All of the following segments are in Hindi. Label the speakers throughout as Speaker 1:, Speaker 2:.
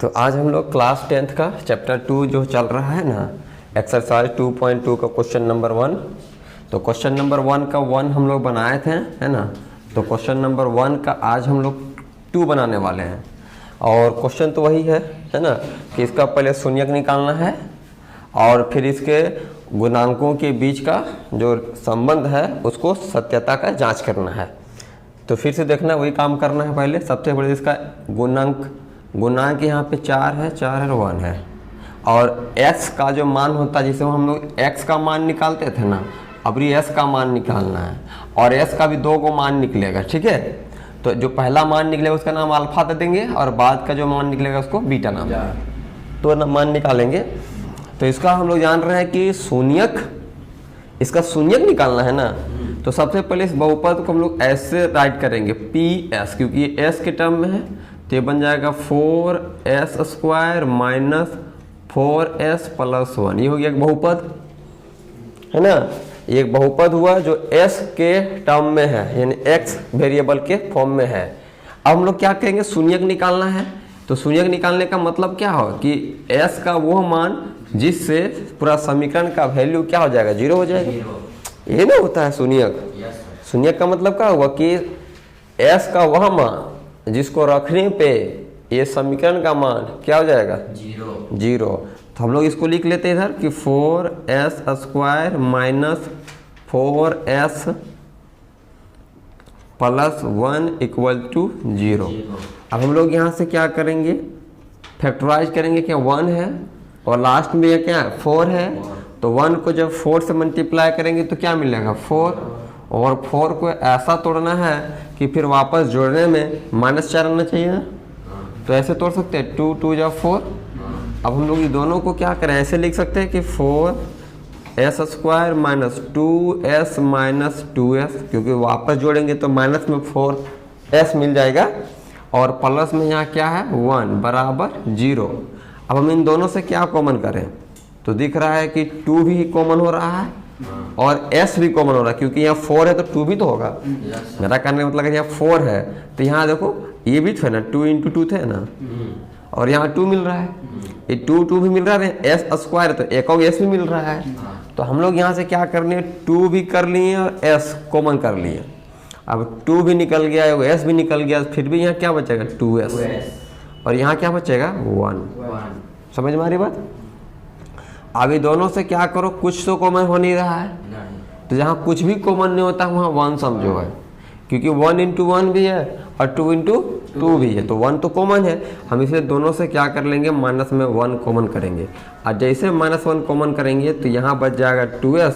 Speaker 1: तो आज हम लोग क्लास 10th का चैप्टर 2 जो चल रहा है ना, एक्सरसाइज 2.2 का क्वेश्चन नंबर 1। तो क्वेश्चन नंबर 1 का 1 हम लोग बनाए थे, है ना। तो क्वेश्चन नंबर 1 का आज हम लोग 2 बनाने वाले हैं। और क्वेश्चन तो वही है ना, कि इसका पहले शून्यक निकालना है और फिर इसके गुणांकों के बीच का जो संबंध है उसको सत्यता का जांच करना है। तो फिर से देखना, वही काम करना है। पहले सबसे बड़े इसका गुणांक यहाँ पे 4 है, 4 और 1 है। और x का जो मान होता है, जिसे हम लोग x का मान निकालते थे ना, अब ये s का मान निकालना है। और s का भी 2 को मान निकलेगा, ठीक है। तो जो पहला मान निकलेगा उसका नाम अल्फा दे देंगे और बाद का जो मान निकलेगा उसको बीटा नाम, तो मान निकालेंगे। तो इसका हम लोग जान रहे हैं कि शून्यक, इसका शून्यक निकालना है ना। तो सबसे पहले इस बहुपद को हम लोग ऐसे राइट करेंगे, PS, क्योंकि ये s के टर्म में है। तो ये बन जाएगा 4s² माइनस 4s प्लस 1। ये हो गया एक बहुपद, है ना। ये एक बहुपद हुआ जो s के टर्म में है, यानी x वेरिएबल के फॉर्म में है। अब हम लोग क्या कहेंगे, शून्यक निकालना है। तो शून्यक निकालने का मतलब क्या हो कि s का वो मान जिससे पूरा समीकरण का वैल्यू क्या हो जाएगा, 0 हो जाएगा। ये ना होता है शून्यक। शून्यक का मतलब क्या हुआ कि s का वह मान जिसको रखने पे ये समीकरण का मान क्या हो जाएगा, 0। तो हम लोग इसको लिख लेते हैं इधर कि 4s² minus 4s plus 1 equal to 0। अब हम लोग यहाँ से क्या करेंगे, फैक्टराइज करेंगे। क्या 1 है और लास्ट में ये क्या है, 4 है। तो 1 को जब 4 से मल्टीप्लाई करेंगे तो क्या मिलेगा, 4। और 4 को ऐसा तोड़ना है कि फिर वापस जोड़ने में -4 आना चाहिए ना। तो ऐसे तोड़ सकते हैं, 2 2 जा 4। अब हम लोग ये दोनों को क्या करें, ऐसे लिख सकते हैं कि 4s² minus 2s minus 2s, क्योंकि वापस जोड़ेंगे तो माइनस में 4s मिल जाएगा और प्लस में यहाँ क्या है 1 बराबर 0। अब हम इन दोनों से क्या कॉमन करें, तो दिख रहा है कि 2 भी कॉमन हो रहा है और s भी कॉमन हो रहा है, क्योंकि यहाँ 4 है तो 2 भी तो होगा। मेरा कहने का मतलब यहाँ 4 है तो यहाँ देखो ये भी तो है ना, 2 × 2 थे ना, और यहाँ 2 मिल रहा है। ये 2 भी मिल रहा है, s² है तो एक और s भी मिल रहा है। तो हम लोग यहाँ से क्या करने, 2 भी कर लिए और s कॉमन कर लिए। अब 2 भी निकल गया, s भी निकल गया, फिर भी यहाँ क्या बचेगा, 2s। और यहाँ क्या बचेगा, 1। समझ में आ रही बात। अभी दोनों से क्या करो, कुछ तो कॉमन हो नहीं रहा है। तो जहाँ कुछ भी कॉमन नहीं होता वहाँ 1 समझो है, क्योंकि 1 × 1 भी है और 2 × 2 भी है, तो 1 तो कॉमन है। हम इसे दोनों से क्या कर लेंगे, माइनस में 1 कॉमन करेंगे। और जैसे -1 कॉमन करेंगे तो यहाँ बच जाएगा 2s,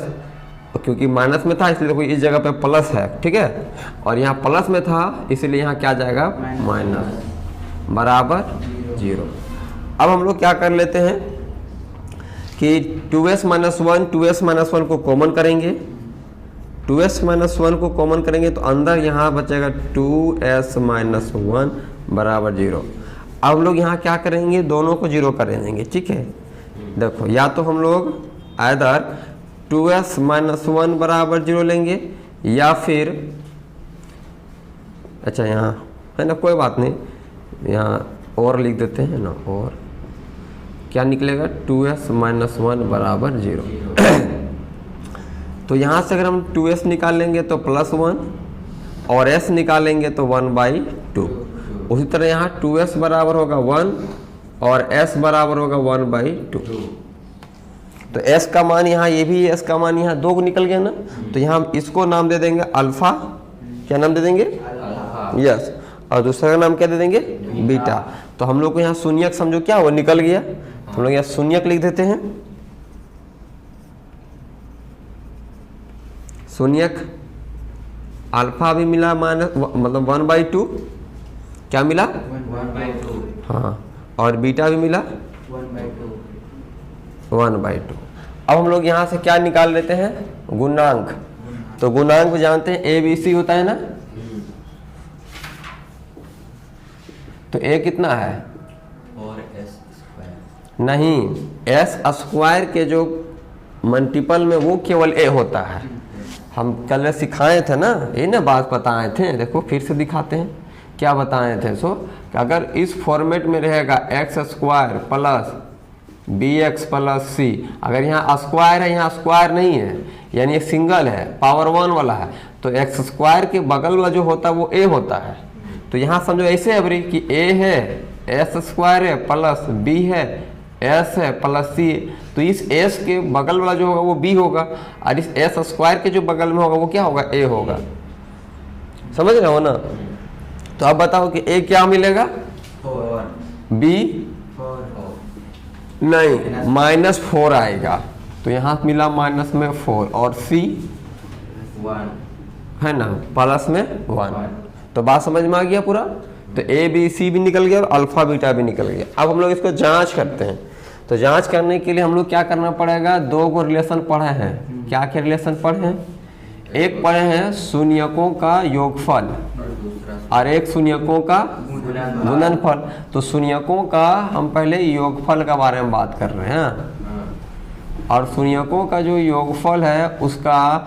Speaker 1: क्योंकि माइनस में था इसलिए देखो इस जगह पे प्लस है, ठीक है। और यहाँ प्लस में था इसलिए यहाँ क्या जाएगा, माइनस बराबर 0। अब हम लोग क्या कर लेते हैं कि 2s - 1 2s - 1 को कॉमन करेंगे। 2s - 1 को कॉमन करेंगे तो अंदर यहाँ बचेगा 2s - 1 बराबर 0। अब हम लोग यहाँ क्या करेंगे, दोनों को 0 कर देंगे, ठीक है। देखो या तो हम लोग आइदर 2s - 1 बराबर 0 लेंगे, या फिर अच्छा यहाँ है ना, कोई बात नहीं, यहाँ और लिख देते हैं ना। और क्या निकलेगा, 2s - 1 बराबर 0। तो यहाँ से अगर हम 2s निकाल लेंगे तो +1 और s निकालेंगे तो 1/2। उसी तरह यहाँ 2s बराबर होगा 1 और s बराबर होगा 1/2। तो s का मान यहाँ, ये भी s का मान यहाँ 2 निकल गया ना। तो यहाँ हम इसको नाम दे देंगे अल्फा। क्या नाम दे देंगे, यस। और दूसरा का नाम क्या दे देंगे, बीटा। तो हम लोग को यहाँ शून्यक समझो क्या वो निकल गया। हम लोग यहाँ शून्यक लिख देते हैं। शून्यक अल्फा भी मिला माइनस मतलब 1/2, क्या मिला
Speaker 2: 1/2,
Speaker 1: हाँ। और बीटा भी मिला 1/2। अब हम लोग यहाँ से क्या निकाल लेते हैं, गुणांक। तो गुणांक जानते हैं ABC होता है ना। तो A कितना है,
Speaker 2: 4s²।
Speaker 1: नहीं, s² के जो मल्टीपल में वो केवल A होता है। हम कल सिखाए थे ना, ये ना बात बताए थे। देखो फिर से दिखाते हैं क्या बताए थे। सो कि अगर इस फॉर्मेट में रहेगा X square plus B X plus C, अगर यहाँ स्क्वायर है यहाँ स्क्वायर नहीं है यानी एक सिंगल है पावर 1 वाला है, तो एक्स स्क्वायर के बगल वाला जो होता है वो ए होता है। तो यहाँ समझो ऐसे है बरी कि ए है एस स्क्वायर है प्लस बी है एस है प्लस सी, तो इस एस के बगल वाला जो होगा वो बी होगा और इस एस स्क्वायर के जो बगल में होगा वो क्या होगा ए होगा। समझ रहे हो ना? तो अब बताओ कि ए क्या मिलेगा, बी नहीं -4 आएगा, तो यहाँ मिला माइनस में 4 और सी 1 है ना प्लस में 1। तो बात समझ में आ गया पूरा। तो ए बी सी भी निकल गया और अल्फा बीटा भी निकल गया। अब हम लोग इसको जांच करते हैं। तो जांच करने के लिए हम लोग क्या करना पड़ेगा, 2 को रिलेशन पढ़े हैं। क्या क्या रिलेशन पढ़े हैं? एक पढ़े हैं शून्यकों का योगफल और एक शून्यकों का गुणनफल। तो शून्यकों का हम पहले योगफल के बारे में बात कर रहे हैं और शून्यकों का जो योगफल है उसका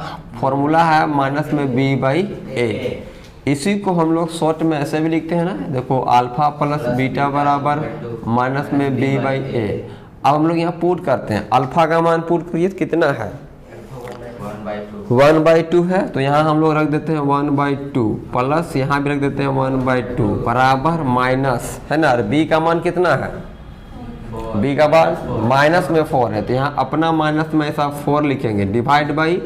Speaker 1: फॉर्मूला है माइनस में बी बाई ए। इसी को हम लोग शॉर्ट में ऐसे भी लिखते हैं ना, देखो अल्फा प्लस बीटा बराबर माइनस में बी बाई ए। अब हम लोग यहाँ पुट करते हैं, अल्फा का मान पुट करिए कितना है 1/2 है, तो यहाँ हम लोग रख देते हैं 1/2 प्लस यहाँ भी रख देते हैं 1/2 बराबर माइनस है ना। बी का मान कितना है, बी का मान माइनस में 4 है, तो यहाँ अपना माइनस में ऐसा 4 लिखेंगे डिवाइड बाई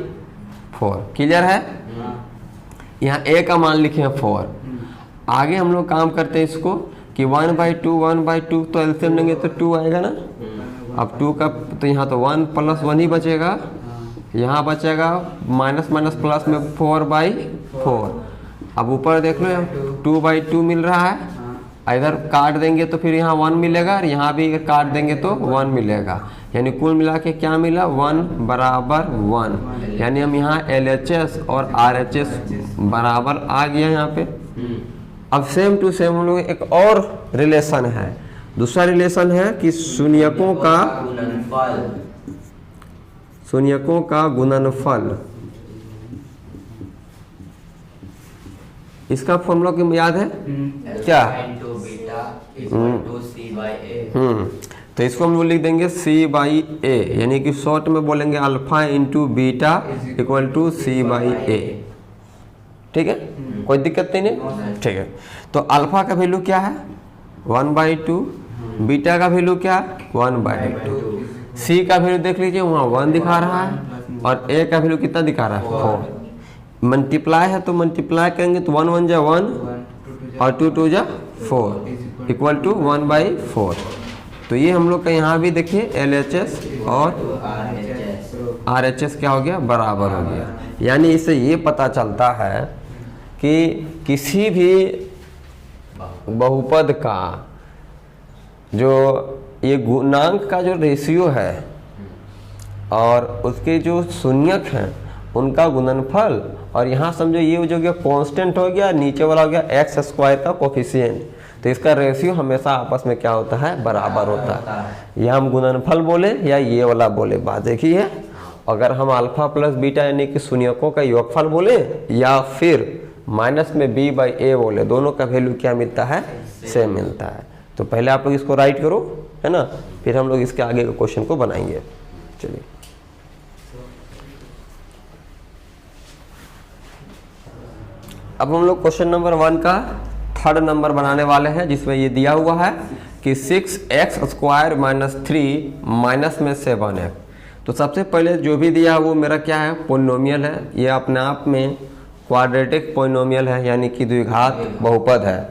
Speaker 1: 4। क्लियर है? यहाँ ए का मान लिखे हैं 4। आगे हम लोग काम करते हैं इसको कि 1/2 तो एलसीएम लेंगे तो 2 आएगा ना। अब 2 का तो यहाँ तो 1 + 1 ही बचेगा, यहाँ बचेगा माइनस माइनस प्लस में 4/4। अब ऊपर देख लो 2/2 मिल रहा है, इधर काट देंगे तो फिर यहाँ 1 मिलेगा और यहाँ भी काट देंगे तो 1 मिलेगा, यानी कुल मिला के क्या मिला 1 बराबर 1। यानी हम यहाँ LHS और RHS बराबर आ गया यहाँ पे। अब सेम टू सेम हम लोग एक और रिलेशन है, दूसरा रिलेशन है कि शून्यकों का गुणनफल। इसका फॉर्मूला क्यों याद है क्या? तो इसको हम लोग लिख देंगे C/A, यानी कि शॉर्ट में बोलेंगे alpha into beta equal to C/A। ठीक है, कोई दिक्कत नहीं। ठीक है, तो अल्फा का वैल्यू क्या है 1/2, बीटा का वैल्यू क्या है 1/2, सी का वैल्यू देख लीजिए वहाँ 1 दिखा रहा है और ए का वैल्यू कितना दिखा रहा है 4। मल्टीप्लाई है तो मल्टीप्लाई करेंगे तो 1 1 जा 1 और 2 2 जा 4 इक्वल टू 1/4। तो ये हम लोग का यहाँ भी देखिए LHS और RHS क्या हो गया बराबर हो गया। यानी इससे ये पता चलता है कि किसी भी बहुपद का जो ये गुणांक का जो रेशियो है और उसके जो शून्यक हैं उनका गुणनफल, और यहाँ समझो ये जो गया कांस्टेंट हो गया, नीचे वाला हो गया एक्स स्क्वायर का कोफिशिएंट, तो इसका रेशियो हमेशा आपस में क्या होता है बराबर होता है। यह हम गुणनफल बोले या ये वाला बोले बात एक ही है। अगर हम अल्फा प्लस बीटा यानी कि शून्यकों का योगफल बोले या फिर माइनस में B/A बोले, दोनों का वैल्यू क्या मिलता है सेम मिलता है। तो पहले आप लोग इसको राइट करो है ना, फिर हम लोग इसके आगे के क्वेश्चन को बनाएंगे। चलिए अब हम लोग क्वेश्चन नंबर 1 का 3rd नंबर बनाने वाले हैं, जिसमें ये दिया हुआ है कि 6x² - 3 माइनस में 7x। तो सबसे पहले जो भी दिया वो मेरा क्या है पोलिनोमियल है, ये अपने आप में क्वाड्रेटिक पोलिनोमियल है यानी कि द्विघात बहुपद है।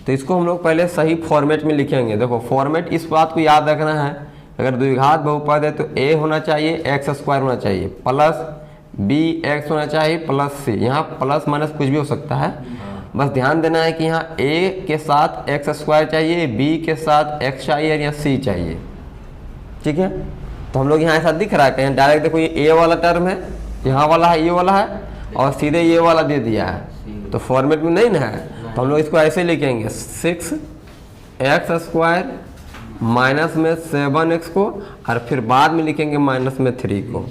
Speaker 1: तो इसको हम लोग पहले सही फॉर्मेट में लिखेंगे। देखो फॉर्मेट इस बात को याद रखना है, अगर द्विघात बहुपद है तो a होना चाहिए x² होना चाहिए प्लस bx होना चाहिए प्लस c। यहाँ प्लस माइनस कुछ भी हो सकता है, बस ध्यान देना है कि यहाँ a के साथ x² चाहिए, b के साथ x चाहिए या c चाहिए। ठीक है, तो हम लोग यहाँ ऐसा दिख रहा है कहीं डायरेक्ट देखो ये a वाला टर्म है, यहाँ वाला है ये वाला है और सीधे ये वाला दे दिया है, तो फॉर्मेट में नहीं ना है, तो हम लोग इसको ऐसे लिखेंगे 6x² माइनस में 7x को और फिर बाद में लिखेंगे माइनस में 3 को।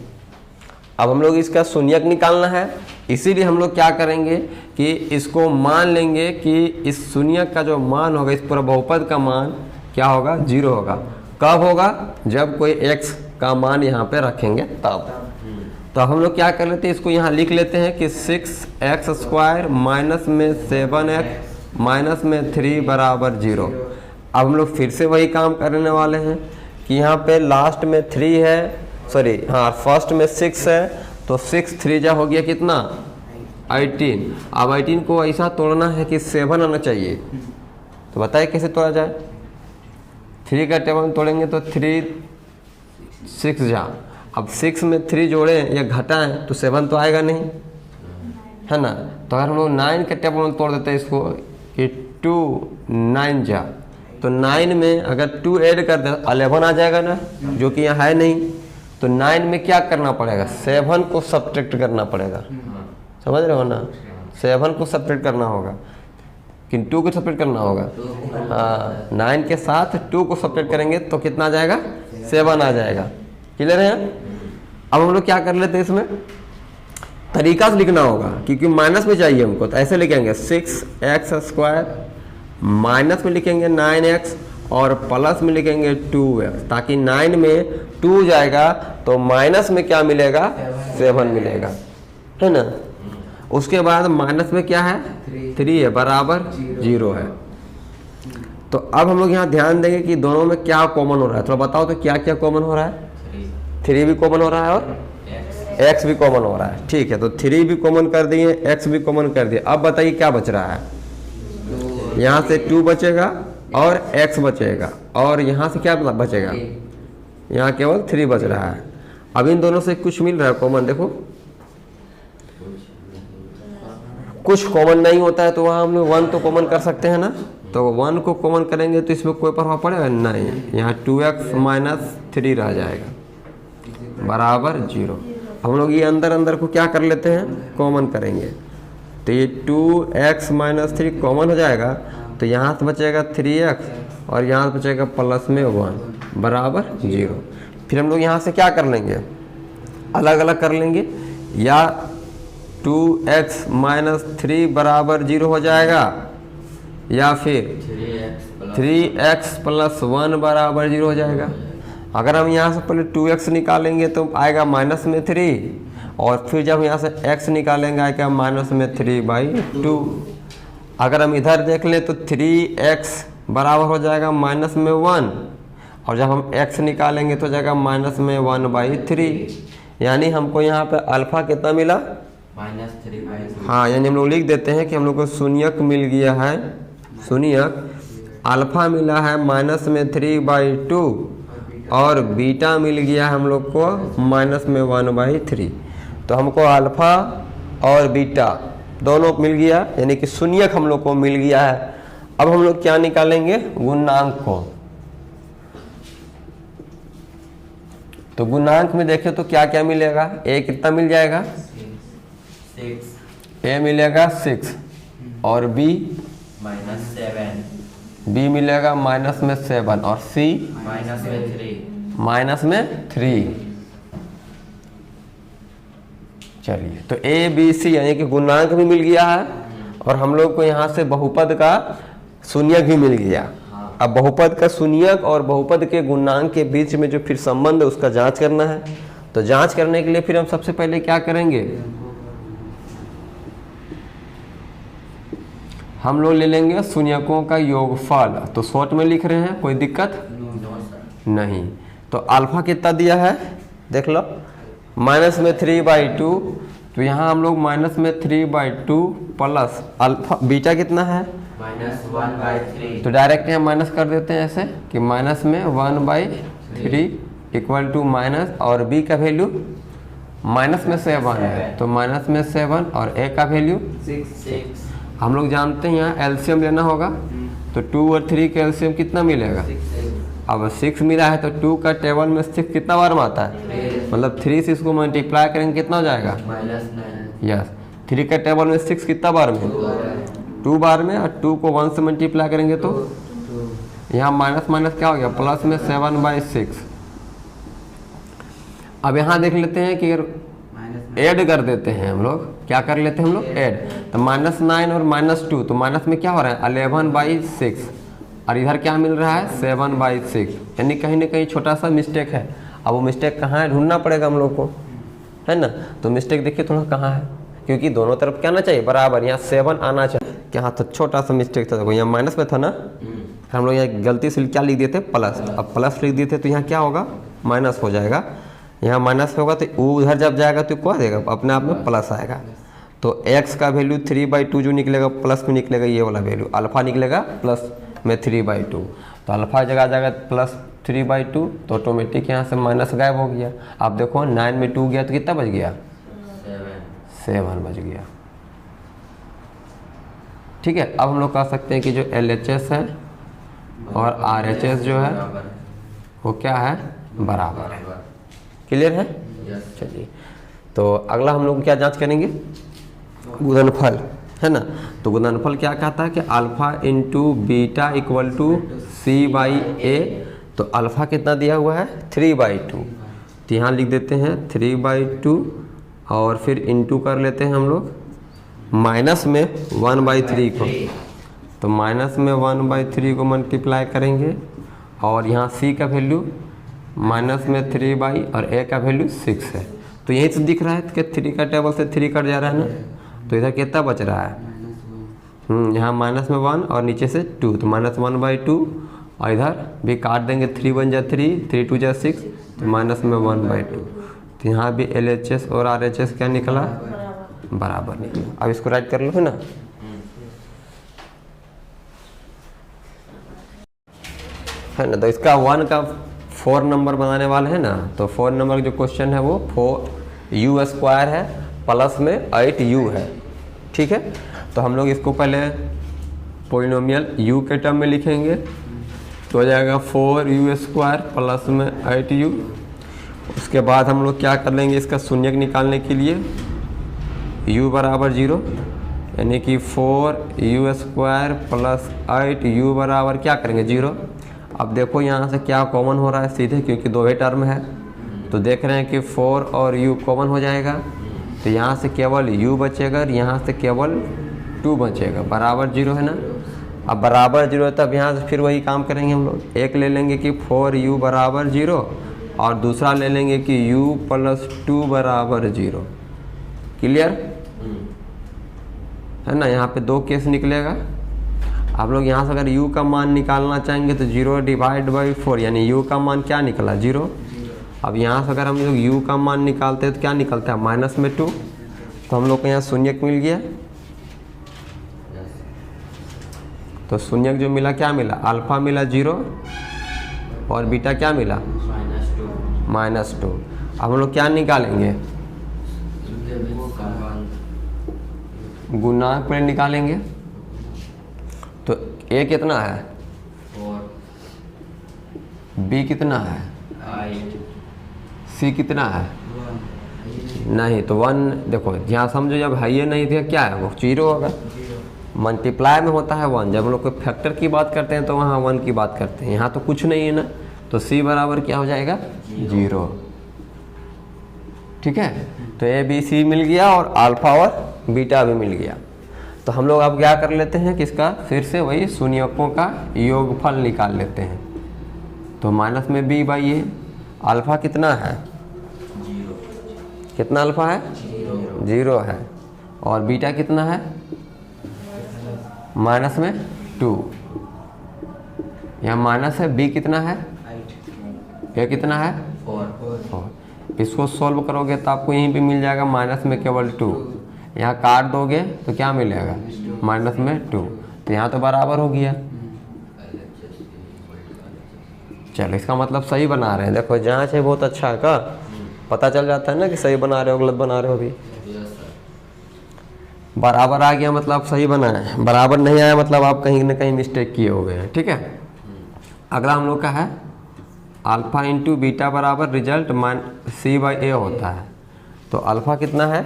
Speaker 1: अब हम लोग इसका शून्यक निकालना है, इसीलिए हम लोग क्या करेंगे कि इसको मान लेंगे कि इस शून्यक का जो मान होगा, इस पूरा बहुपद का मान क्या होगा, 0 होगा। कब होगा, जब कोई x का मान यहाँ पे रखेंगे तब। तो हम लोग क्या कर लेते हैं, इसको यहाँ लिख लेते हैं कि 6x² माइनस में 7x माइनस में 3 बराबर 0। अब हम लोग फिर से वही काम करने वाले हैं कि यहाँ पे लास्ट में 3 है, सॉरी हाँ फर्स्ट में 6 है, तो 6 3 जा हो गया कितना 18। अब 18 को ऐसा तोड़ना है कि 7 आना चाहिए। तो बताइए कैसे तोड़ा जाए। 3 का टेबल तोड़ेंगे तो 3 6 जा, अब 6 में 3 जोड़े या घटाएं तो 7 तो आएगा नहीं, है ना। तो अगर हम लोग 9 के टेबल तोड़ देते हैं इसको कि 2 9 जा, तो 9 में अगर 2 ऐड कर दे 11 आ जाएगा ना, जो कि यहाँ है नहीं। तो 9 में क्या करना पड़ेगा, 7 को सब्ट्रैक्ट करना पड़ेगा, समझ रहे हो ना। 7 को सब्ट्रैक्ट करना होगा कि 2 को सब्ट्रैक्ट करना होगा। हाँ 9 के साथ 2 को सब्ट्रैक्ट करेंगे तो कितना आ जाएगा, 7 आ जाएगा। क्लियर है। अब हम लोग क्या कर लेते हैं, इसमें तरीका से लिखना होगा क्योंकि माइनस में चाहिए हमको। तो ऐसे लिखेंगे 6x² माइनस में लिखेंगे 9x और प्लस में लिखेंगे 2x, ताकि 9 में 2 जाएगा तो माइनस में क्या मिलेगा, 7 मिलेगा, है ना। उसके बाद माइनस में क्या है, 3 है बराबर 0 है। तो अब हम लोग यहाँ ध्यान देंगे कि दोनों में क्या कॉमन हो रहा है। थोड़ा बताओ तो क्या क्या कॉमन हो रहा है। 3 भी कॉमन हो रहा है और x भी कॉमन हो रहा है। ठीक है, तो 3 भी कॉमन कर दिए, x भी कॉमन कर दिए। अब बताइए क्या बच रहा है। यहाँ से 2 बचेगा और x बचेगा, और यहाँ से क्या बचेगा, यहाँ केवल 3 बच रहा है। अब इन दोनों से कुछ मिल रहा है कॉमन, देखो कुछ कॉमन नहीं होता है तो वहाँ हम लोग 1 तो कॉमन कर सकते हैं ना। तो 1 को कॉमन करेंगे तो इसमें कोई प्रभाव पड़ेगा नहीं, यहाँ 2x माइनस 3 रह जाएगा बराबर 0। हम लोग ये अंदर अंदर को क्या कर लेते हैं, कॉमन करेंगे। तो ये 2x माइनस 3 कॉमन हो जाएगा, तो यहाँ से बचेगा 3x और यहाँ से बचेगा प्लस में 1 बराबर 0। फिर हम लोग यहाँ से क्या कर लेंगे, अलग अलग कर लेंगे, या 2x माइनस 3 बराबर 0 हो जाएगा, या फिर 3x प्लस 1 बराबर 0 हो जाएगा। अगर हम यहाँ से पहले 2x निकालेंगे तो आएगा माइनस में 3, और फिर जब यहाँ से x निकालेंगे आएगा माइनस में 3/2। अगर हम इधर देख लें तो 3x बराबर हो जाएगा माइनस में 1, और जब हम x निकालेंगे तो जाएगा माइनस में 1/3। यानी हमको यहाँ पे अल्फा कितना मिला, -3/2। हाँ, यानी हम लोग लिख देते हैं कि हम लोग को शून्यक मिल गया है, शून्यक अल्फा मिला है माइनस में 3/2, और बीटा मिल गया हम लोग को माइनस में 1/3। तो हमको अल्फा और बीटा दोनों मिल गया, यानी कि शून्यक हम लोग को मिल गया है। अब हम लोग क्या निकालेंगे, गुणांक को। तो गुणांक में देखें तो क्या क्या मिलेगा, a कितना मिल जाएगा,
Speaker 2: 6,
Speaker 1: a मिलेगा 6 और b
Speaker 2: -7,
Speaker 1: b मिलेगा माइनस में 7 और c
Speaker 2: -3।
Speaker 1: माइनस में 3। चलिए, तो a b c यानी कि गुणांक भी मिल गया है, और हम लोग को यहाँ से बहुपद का शून्यक भी मिल गया। अब बहुपद का शून्यक और बहुपद के गुणांक के बीच में जो फिर संबंध है उसका जांच करना है। तो जांच करने के लिए फिर हम सबसे पहले क्या करेंगे, हम लोग ले लेंगे शून्यकों का योगफल। तो शॉर्ट में लिख रहे हैं, कोई दिक्कत नहीं। तो अल्फा कितना दिया है देख लो, माइनस में 3/2। तो यहाँ हम लोग माइनस में 3/2 प्लस अल्फा, बीटा कितना है
Speaker 2: -1/3।
Speaker 1: तो डायरेक्ट यहाँ माइनस कर देते हैं ऐसे कि माइनस में 1/3 इक्वल टू माइनस, और b का वैल्यू माइनस में 7 है, तो माइनस में 7, और a का वैल्यू
Speaker 2: 6।
Speaker 1: हम लोग जानते हैं यहाँ एलसीएम लेना होगा। तो 2 और 3 का एलसीएम कितना मिलेगा, अब 6 मिला है तो 2 का टेबल में 6 कितना बार में आता है, मतलब 3 से इसको मल्टीप्लाई करेंगे कितना हो जाएगा,
Speaker 2: -9।
Speaker 1: यस। 3 का टेबल में 6 कितना बार में, 2 बार में, और 2 को 1 से मल्टीप्लाई करेंगे तो यहाँ माइनस माइनस क्या हो गया, प्लस में 7/6। अब यहाँ देख लेते हैं कि अगर ऐड कर देते हैं हम लोग, क्या कर लेते हैं हम लोग, ऐड। तो -9 और -2, तो माइनस में क्या हो रहा है 11/6, और इधर क्या मिल रहा है 7/6, यानी कहीं ना कहीं छोटा सा मिस्टेक है। अब वो मिस्टेक कहाँ है ढूंढना पड़ेगा हम लोग को, है ना। तो मिस्टेक देखिए थोड़ा कहाँ है, क्योंकि दोनों तरफ क्या आना चाहिए बराबर, यहाँ 7 आना चाहिए, क्या तो छोटा सा मिस्टेक था, देखो यहाँ माइनस में था ना, हम लोग यहाँ गलती से क्या लिख दिए थे प्लस, अब प्लस लिख दिए थे तो यहाँ क्या होगा माइनस हो जाएगा, यहाँ माइनस होगा तो उधर जब जाएगा तो क्या देगा अपने आप में प्लस आएगा। तो x का वैल्यू 3/2 जो निकलेगा प्लस में निकलेगा ये वाला वैल्यू, अल्फा निकलेगा प्लस में 3/2, तो अल्फा जगह जाएगा प्लस 3/2, तो ऑटोमेटिक यहाँ से माइनस गायब हो गया। आप देखो 9 में 2 गया तो कितना बच गया 7 बच गया। ठीक है, अब हम लोग कह सकते हैं कि जो LHS है और RHS जो है वो क्या है बराबर है। क्लियर है, चलिए तो अगला हम लोग क्या जांच करेंगे, गुणनफल, है ना। तो गुणनफल क्या कहता है कि alpha into beta equal to C/A, तो अल्फा कितना दिया हुआ है 3/2, तो यहाँ लिख देते हैं 3/2 और फिर इंटू कर लेते हैं हम लोग माइनस में 1/3 को, तो माइनस में 1/3 को मल्टीप्लाई करेंगे, और यहाँ C का वैल्यू माइनस में 3 और A का वैल्यू 6 है। तो यही तो दिख रहा है कि 3 का टेबल से 3 कट जा रहा है ना, तो इधर कितना बच रहा है यहाँ माइनस में 1 और नीचे से 2, तो -1/2, और इधर भी काट देंगे 3 1 जा 3, 3 2 जा 6, तो माइनस में 1/2। तो यहाँ भी LHS और RHS क्या निकला बराबर निकला। अब इसको राइट कर लो, है ना। है ना, तो इसका 1 का 4 नंबर बनाने वाले हैं ना, तो 4 नंबर जो क्वेश्चन है वो 4u² है प्लस में 8u है। ठीक है, तो हम लोग इसको पहले पोलिनोमियल u के टर्म में लिखेंगे, तो हो जाएगा 4u² प्लस में 8u। उसके बाद हम लोग क्या कर लेंगे, इसका शून्यक निकालने के लिए u बराबर 0, यानी कि 4u² प्लस 8u बराबर क्या करेंगे 0। अब देखो यहाँ से क्या कॉमन हो रहा है सीधे, क्योंकि दो ही टर्म है, तो देख रहे हैं कि 4 और u कॉमन हो जाएगा, तो यहाँ से केवल u बचेगा और यहाँ से केवल 2 बचेगा, बराबर 0 है ना। अब बराबर 0 है तब यहाँ से फिर वही काम करेंगे हम लोग, एक ले लेंगे कि 4u बराबर 0 और दूसरा ले लेंगे कि u प्लस 2 बराबर 0। क्लियर है ना, यहाँ पे 2 केस निकलेगा। आप लोग यहाँ से अगर u का मान निकालना चाहेंगे तो 0/4, यानी u का मान क्या निकला 0। अब यहाँ से अगर हम लोग u का मान निकालते हैं तो क्या निकलता है माइनस में 2, तो हम लोग को यहाँ शून्यक मिल गया। तो शून्यक जो मिला क्या मिला, अल्फा मिला 0 और बीटा क्या मिला -2। अब हम लोग क्या निकालेंगे, गुणांक पर निकालेंगे। तो a कितना है
Speaker 2: 4,
Speaker 1: b कितना है
Speaker 2: 8,
Speaker 1: c कितना है नहीं, तो 1। देखो यहाँ समझो जब हाई नहीं थे क्या है वो 0 होगा, मल्टीप्लाई में होता है 1। जब हम लोग कोई फैक्टर की बात करते हैं तो वहाँ 1 की बात करते हैं, यहाँ तो कुछ नहीं है ना, तो c बराबर क्या हो जाएगा 0। ठीक है, तो a b c मिल गया और अल्फा और बीटा भी मिल गया। तो हम लोग अब क्या कर लेते हैं कि इसका फिर से वही शून्यकों का योगफल निकाल लेते हैं। तो माइनस में b/a, अल्फा कितना है
Speaker 2: 0,
Speaker 1: कितना अल्फा है 0 है, और बीटा कितना है माइनस में 2, यहाँ माइनस है, b कितना है
Speaker 2: 8,
Speaker 1: a कितना है
Speaker 2: 4,
Speaker 1: इसको सॉल्व करोगे तो आपको यहीं पे मिल जाएगा माइनस में केवल 2, यहाँ काट दोगे तो क्या मिलेगा माइनस में 2, तो यहाँ तो बराबर हो गया। चलो इसका मतलब सही बना रहे हैं, देखो जांच है बहुत अच्छा है का, पता चल जाता है ना कि सही बना रहे हो गलत बना रहे हो। अभी बराबर आ गया मतलब सही बना है, बराबर नहीं आया मतलब आप कहीं ना कहीं मिस्टेक किए हो गए हैं। ठीक है, अगला हम लोग का है अल्फा इंटू बीटा बराबर रिजल्ट C/A होता है। तो अल्फा कितना है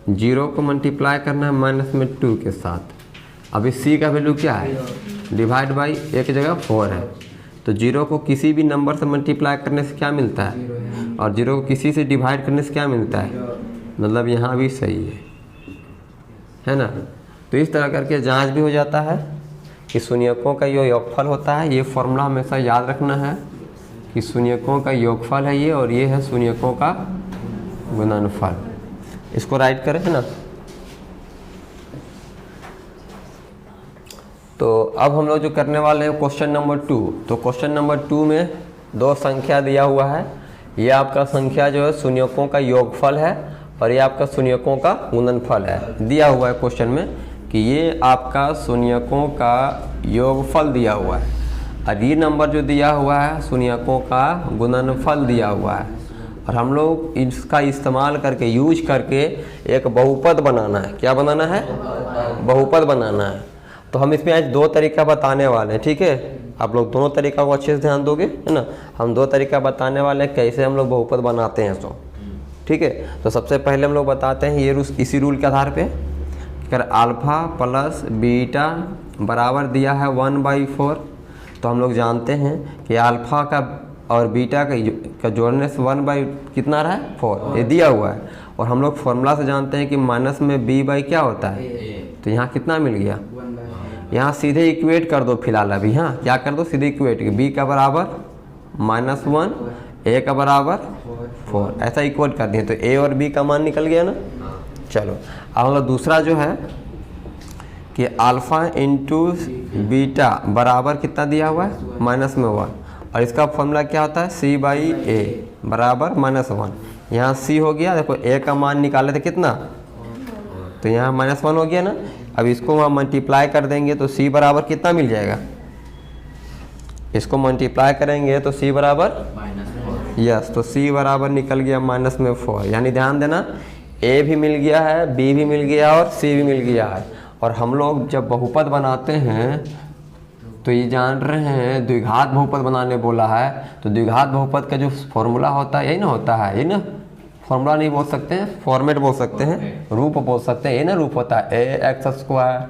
Speaker 1: 0 को मल्टीप्लाई करना है माइनस में 2 के साथ। अभी c का वैल्यू क्या है डिवाइड बाई a की जगह 4 है, तो 0 को किसी भी नंबर से मल्टीप्लाई करने से क्या मिलता है और 0 को किसी से डिवाइड करने से क्या मिलता है, मतलब यहाँ भी सही है ना। तो इस तरह करके जांच भी हो जाता है कि शून्यकों का जो योगफल होता है, ये फॉर्मूला हमेशा याद रखना है कि शून्यकों का योगफल है ये, और ये है शून्यकों का गुणनफल। इसको राइट करें है ना। तो अब हम लोग जो करने वाले हैं क्वेश्चन नंबर 2। तो क्वेश्चन नंबर 2 में 2 संख्या दिया हुआ है। ये आपका संख्या जो है शून्यकों का योगफल है, और ये आपका शून्यकों का गुणनफल है। दिया हुआ है क्वेश्चन में कि ये आपका शून्यकों का योगफल दिया हुआ है, और ये नंबर जो दिया हुआ है शून्यकों का गुणनफल दिया हुआ है, और हम लोग इसका इस्तेमाल करके यूज करके एक बहुपद बनाना है। क्या बनाना है, बहुपद बनाना है। तो हम इसमें आज 2 तरीका बताने वाले हैं, ठीक है। आप लोग दोनों तरीका को अच्छे से ध्यान दोगे है ना। हम 2 तरीका बताने वाले हैं कैसे हम लोग बहुपद बनाते हैं, सो ठीक है। तो सबसे पहले हम लोग बताते हैं ये इसी रूल के आधार पे, अगर अल्फा प्लस बीटा बराबर दिया है 1/4, तो हम लोग जानते हैं कि अल्फा का और बीटा का जोड़ने से 1 कितना रहा है 4, ये दिया हुआ है। और हम लोग फॉर्मूला से जानते हैं कि माइनस में b/ क्या होता है, तो यहाँ कितना मिल गया, यहाँ सीधे इक्वेट कर दो फिलहाल अभी। हाँ, क्या कर दो, सीधे इक्वेट, b का बराबर -1, a का बराबर 4, ऐसा इक्वेट कर दिए। तो a और b का मान निकल गया ना। चलो अब हम लोग दूसरा जो है कि अल्फ़ा इंटू बीटा बराबर कितना दिया हुआ है -1, और इसका फॉर्मूला क्या होता है c/a बराबर -1। यहाँ c हो गया, देखो a का मान निकाले थे कितना, तो यहाँ -1 हो गया ना। अब इसको वहाँ मल्टीप्लाई कर देंगे तो c बराबर कितना मिल जाएगा, इसको मल्टीप्लाई करेंगे तो c बराबर यस, तो c बराबर निकल गया -4। यानी ध्यान देना, a भी मिल गया है, b भी मिल गया और c भी मिल गया है। और हम लोग जब बहुपद बनाते हैं तो ये जान रहे हैं द्विघात बहुपद बनाने बोला है, तो द्विघात बहुपद का जो फॉर्मूला होता है यही ना होता है, ये ना फॉर्मूला नहीं बोल सकते हैं, फॉर्मेट बोल सकते हैं, रूप बोल सकते हैं। ये ना रूप होता है ax²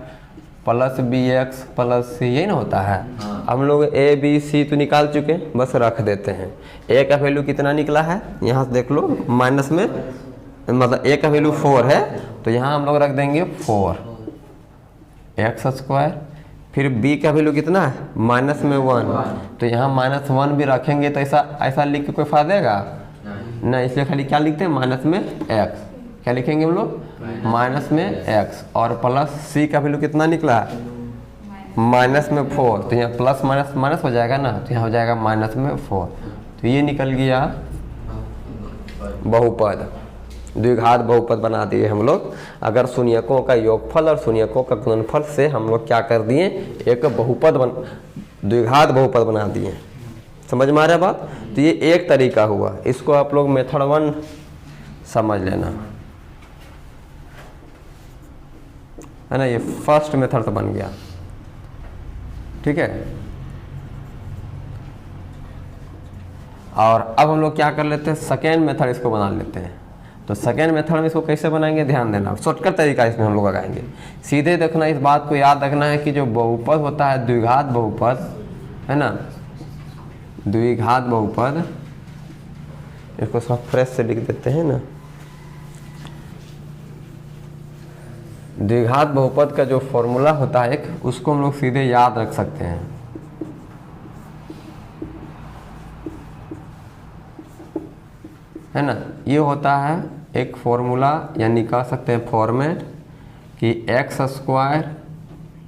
Speaker 1: plus bx plus c, यही ना होता है। हम लोग a b c तो निकाल चुके हैं, बस रख देते हैं। a का वैल्यू कितना निकला है, यहाँ से देख लो, माइनस में मतलब a का वैल्यू 4 है, तो यहाँ हम लोग रख देंगे 4x²। फिर b का वैल्यू कितना है -1, तो यहाँ -1 भी रखेंगे, तो ऐसा लिख के कोई फायदा देगा ना, इसलिए खाली क्या लिखते हैं माइनस में x। क्या लिखेंगे हम लोग, माइनस में x, और प्लस c का वैल्यू कितना निकला है -4, तो यहाँ प्लस माइनस माइनस हो जाएगा ना, तो यहाँ हो जाएगा -4। तो ये निकल गया बहुपद, द्विघात बहुपद बना दिए हम लोग। अगर शून्यकों का योगफल और शून्यकों का गुणनफल से हम लोग क्या कर दिए, एक बहुपद द्विघात बहुपद बना दिए। समझ में आ रहा है बात। तो ये एक तरीका हुआ, इसको आप लोग मेथड 1 समझ लेना है ना। ये फर्स्ट मेथड तो बन गया, ठीक है। और अब हम लोग क्या कर लेते हैं, सेकेंड मेथड इसको बना लेते हैं। तो सेकेंड मेथड में इसको कैसे बनाएंगे, ध्यान देना, शॉर्टकट तरीका इसमें हम लोग लगाएंगे। सीधे देखना, इस बात को याद रखना है कि जो बहुपद होता है द्विघात बहुपद है ना, द्विघात बहुपद, इसको सब फ्रेश से लिख देते हैं ना। द्विघात बहुपद का जो फॉर्मूला होता है एक, उसको हम लोग सीधे याद रख सकते हैं। है ना, ये होता है एक फॉर्मूला, यानी कह सकते हैं फॉर्मेट कि x²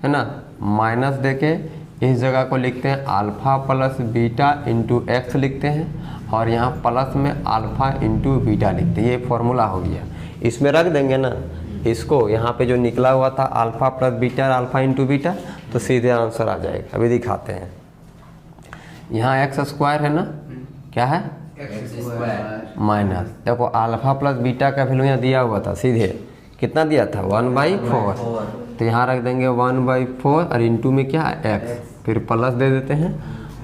Speaker 1: है ना माइनस देके इस जगह को लिखते हैं alpha plus beta into x लिखते हैं, और यहाँ प्लस में अल्फ़ा इंटू बीटा लिखते हैं। ये फॉर्मूला हो गया, इसमें रख देंगे ना इसको, यहाँ पे जो निकला हुआ था alpha plus beta alpha into beta, तो सीधे आंसर आ जाएगा। अभी दिखाते हैं, यहाँ x² है ना, क्या है माइनस, देखो अल्फ़ा प्लस बीटा का वैल्यू यहाँ दिया हुआ था, सीधे कितना दिया था 1/4, तो यहाँ रख देंगे 1/4 और इंटू में क्या है x, फिर प्लस दे देते हैं,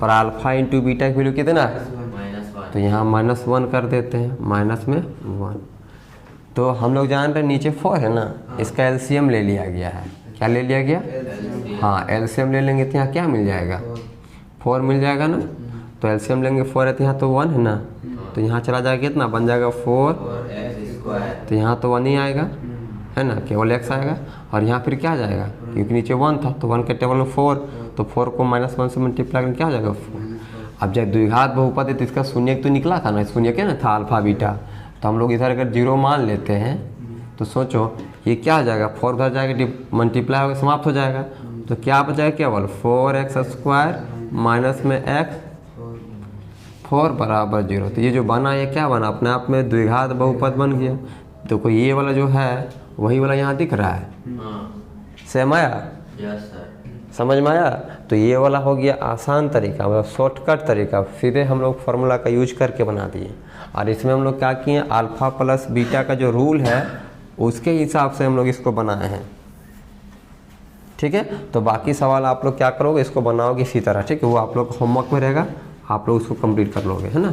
Speaker 1: और अल्फ़ा इंटू बीटा की वैल्यू कितना है, तो यहाँ -1 कर देते हैं, माइनस में 1। तो हम लोग जान रहे हैं नीचे 4 है ना, इसका एलसीएम ले लिया गया है। क्या ले लिया गया, हाँ एलसीएम ले लेंगे तो यहाँ क्या मिल जाएगा 4 मिल जाएगा ना। तो एलसीएम लेंगे 4 है तो यहाँ तो 1 है ना, तो तो यहाँ चला जाएगा कितना बन जाएगा 4,
Speaker 2: और एक्स स्क्वायर
Speaker 1: तो यहाँ तो 1 ही आएगा, है ना, केवल x आएगा। और यहाँ फिर क्या आ जाएगा, क्योंकि नीचे 1 था तो 1 के टेबल में 4, तो 4 को -1 से मल्टीप्लाई करके क्या हो जाएगा 4। अब जब द्विघात बहुपद है तो इसका शून्य तो निकला था ना, शून्य क्या ना था अल्फा बीटा, तो हम लोग इधर अगर 0 मान लेते हैं तो सोचो ये क्या हो जाएगा, 4 उधर जाएगा मल्टीप्लाई होकर समाप्त हो जाएगा, तो क्या बचाएगा केवल 4x² माइनस में x 4 बराबर 0। तो ये जो बना ये क्या बना, अपने आप में द्विघात बहुपद बन गया। तो कोई ये वाला जो है वही वाला यहाँ दिख रहा है,
Speaker 2: हाँ
Speaker 1: सेम आया,
Speaker 2: यस सर।
Speaker 1: समझ में आया। तो ये वाला हो गया आसान तरीका, मतलब शॉर्टकट तरीका, सीधे हम लोग फार्मूला का यूज करके बना दिए। और इसमें हम लोग क्या किए, अल्फा प्लस बीटा का जो रूल है उसके हिसाब से हम लोग इसको बनाए हैं, ठीक है। तो बाकी सवाल आप लोग क्या करोगे, इसको बनाओगे इसी तरह, ठीक है, वो आप लोग होमवर्क में रहेगा, आप लोग उसको कंप्लीट कर लोगे, है ना।